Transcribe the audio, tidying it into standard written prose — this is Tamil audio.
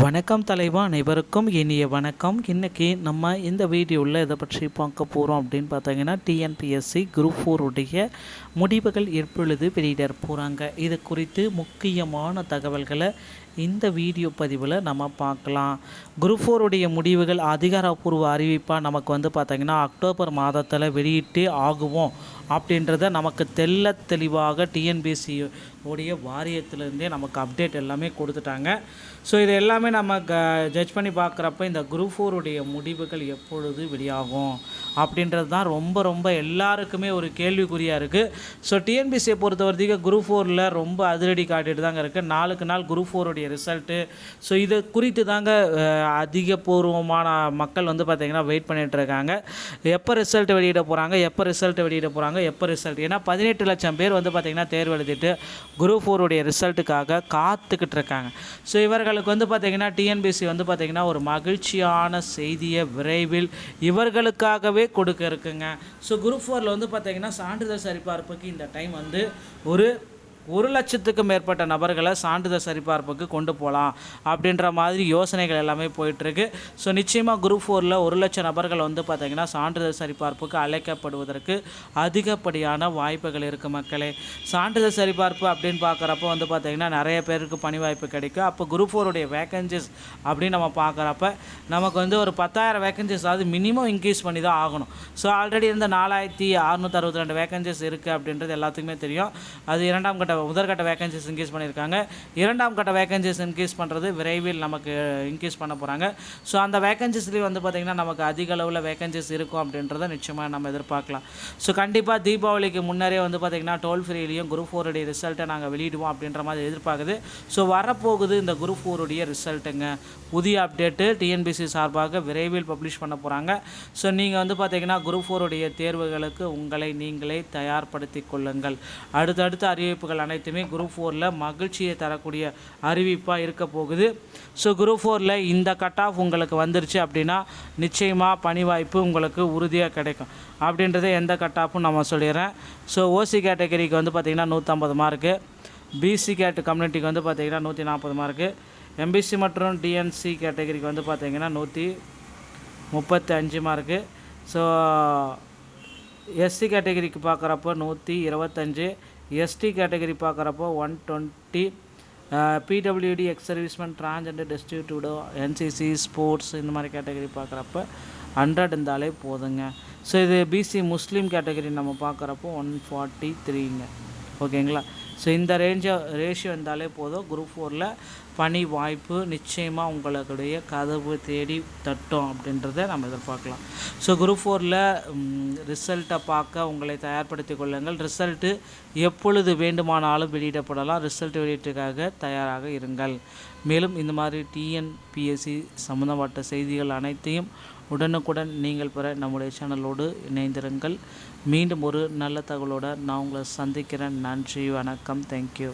வணக்கம் தலைவா, அனைவருக்கும் இனிய வணக்கம். இன்றைக்கி நம்ம இந்த வீடியோவில் இதை பற்றி பார்க்க போகிறோம் அப்படின்னு பார்த்தீங்கன்னா, டிஎன்பிஎஸ்சி குரூப் 4 உடைய முடிவுகள் எப்பொழுது வெளியிட போகிறாங்க, இது குறித்து முக்கியமான தகவல்களை இந்த வீடியோ பதிவில் நம்ம பார்க்கலாம். குரூப் 4 உடைய முடிவுகள் அதிகாரப்பூர்வ அறிவிப்பாக நமக்கு பார்த்திங்கன்னா அக்டோபர் மாதத்தில் வெளியிட்டு ஆகுவோம் அப்படின்றத நமக்கு தெளிவாக டிஎன்பிஎஸ்சி உடைய வாரியத்திலேருந்தே நமக்கு அப்டேட் எல்லாமே கொடுத்துட்டாங்க. ஸோ இது எல்லாமே நம்ம ஜட்ஜ் பண்ணி பார்க்குறப்ப இந்த குரூப் 4 உடைய முடிவுகள் எப்பொழுது வெளியாகும் அப்படின்றது தான் ரொம்ப எல்லாருக்குமே ஒரு கேள்விக்குறியாக இருக்குது. ஸோ டிஎன்பிஎஸ்சியை பொறுத்த வரைக்கும் குரூப் 4ல் ரொம்ப அதிரடி காட்டிட்டு தாங்க இருக்குது. நாளுக்கு நாள் குரூப் 4 உடைய ரிசல்ட்டு. ஸோ இது குறித்து தாங்க அதிகபூர்வமான மக்கள் பார்த்திங்கன்னா வெயிட் பண்ணிகிட்டு இருக்காங்க. எப்போ ரிசல்ட் வெளியிட போகிறாங்க, எப்போ ரிசல்ட் ஏன்னா 18 லட்சம் பேர் பார்த்திங்கன்னா தேர்வு எழுதிட்டு குரூப் 4 உடைய ரிசல்ட்டுக்காக காத்துக்கிட்டு இருக்காங்க. ஸோ இவர்களுக்கு பார்த்திங்கன்னா டிஎன்பிஎஸ்சி பார்த்திங்கன்னா ஒரு மகிழ்ச்சியான செய்தியை விரைவில் இவர்களுக்காகவே கொடுக்க இருக்குங்க. ஸோ குரூப் 4ல் பார்த்திங்கன்னா சான்றிதழ் சரிபார்ப்புக்கு இந்த டைம் ஒரு 1,00,000க்கு மேற்பட்ட நபர்களை சான்றிதழ் சரிபார்ப்புக்கு கொண்டு போகலாம் அப்படின்ற மாதிரி யோசனைகள் எல்லாமே போயிட்டுருக்கு. ஸோ நிச்சயமாக குரூப் 4ல் 1,00,000 நபர்கள் பார்த்திங்கன்னா சான்றிதழ் சரிபார்ப்புக்கு அழைக்கப்படுவதற்கு அதிகப்படியான வாய்ப்புகள் இருக்குது மக்களே. சான்றிதழ் சரிபார்ப்பு அப்படின்னு பார்க்குறப்ப பார்த்திங்கன்னா நிறைய பேருக்கு பணி வாய்ப்பு கிடைக்கும். அப்போ குரூப் 4 உடைய வேக்கன்சிஸ் அப்படின்னு நம்ம பார்க்குறப்ப நமக்கு ஒரு 10,000 வேக்கன்சிஸ் அதாவது மினிமம் இன்க்ரீஸ் பண்ணி தான் ஆகணும். ஸோ ஆல்ரெடி இருந்த 4,662 வேக்கன்சிஸ் இருக்குது அப்படின்றது எல்லாத்துக்குமே தெரியும். அது முதற்கட்ட வேக்கன்சிஸ் இன்க்ரீஸ் பண்ணியிருக்காங்க. இரண்டாம் கட்ட வேக்கன்சிஸ் இன்க்ரீஸ் பண்ணுறது விரைவில் நமக்கு இன்க்ரீஸ் பண்ண போகிறாங்க. ஸோ அந்த வேக்கன்சிஸ்லேயும் பார்த்திங்கன்னா நமக்கு அதிக அளவில் வேக்கன்சிஸ் இருக்கும் அப்படின்றத நிச்சயமாக நம்ம எதிர்பார்க்கலாம். ஸோ கண்டிப்பாக தீபாவளிக்கு முன்னரே பார்த்திங்கன்னா டோல் ஃப்ரீலையும் குரூப் 4 உடைய ரிசல்ட்டை நாங்கள் வெளியிடுவோம் அப்படின்ற மாதிரி எதிர்பார்க்குது. ஸோ வரப்போகுது இந்த குரூப் 4 உடைய ரிசல்ட்டுங்க. புதிய அப்டேட்டு டிஎன்பிஎஸ்சி சார்பாக விரைவில் பப்ளிஷ் பண்ண போகிறாங்க. ஸோ நீங்கள் பார்த்திங்கன்னா குரூப் 4 உடைய தேர்வுகளுக்கு உங்களை நீங்களே தயார்படுத்தி கொள்ளுங்கள். அடுத்தடுத்த அறிவிப்புகள் அனைத்துமே குரூப் 4ல் மகிழ்ச்சியை தரக்கூடிய அறிவிப்பாக இருக்க போகுது. ஸோ குரூப் 4ல் இந்த கட் ஆஃப் உங்களுக்கு வந்துருச்சு அப்படின்னா நிச்சயமாக பணி வாய்ப்பு உங்களுக்கு உறுதியாக கிடைக்கும் அப்படின்றத எந்த கட் ஆஃப்பும் நம்ம சொல்லிடுறேன். ஸோ ஓசி கேட்டகரிக்கு பார்த்திங்கன்னா 150 மார்க்கு, பிசி கேட் கம்யூனிட்டிக்கு பார்த்திங்கன்னா 140 மார்க்கு, எம்பிசி மற்றும் டிஎன்சி கேட்டகரிக்கு பார்த்திங்கன்னா 135 மார்க்கு. ஸோ எஸ்சி கேட்டகரிக்கு பார்க்குறப்போ 125, எஸ்டி கேட்டகரி பார்க்குறப்போ 120, PWD ex serviceman, transgender, destitute, NCC, sports இந்த மாதிரி கேட்டகரி பார்க்குறப்ப 100 இருந்தாலே போதுங்க. ஸோ இது பிசி முஸ்லீம் கேட்டகரி நம்ம பார்க்குறப்போ 143ங்க. ஓகேங்களா? ஸோ இந்த ரேஷியோ இருந்தாலே போதும். குரூப் 4ல் பணி வாய்ப்பு நிச்சயமாக உங்களுடைய கதவு தேடி தட்டும் அப்படின்றத நம்ம எதிர்பார்க்கலாம். ஸோ குரூப் 4ல் ரிசல்ட்டை பார்க்க உங்களை தயார்படுத்தி கொள்ளுங்கள். ரிசல்ட்டு எப்பொழுது வேண்டுமானாலும் வெளியிடப்படலாம். ரிசல்ட் வெளியீட்டுக்காக தயாராக இருங்கள். மேலும் இந்த மாதிரி டிஎன்பிஎஸ்சி சம்மந்தப்பட்ட செய்திகள் அனைத்தையும் உடனுக்குடன் நீங்கள் பெற நம்முடைய சேனலோடு இணைந்திருங்கள். மீண்டும் ஒரு நல்ல தகவலோடு நான் உங்களை சந்திக்கிறேன். நன்றி, வணக்கம், தேங்க்யூ.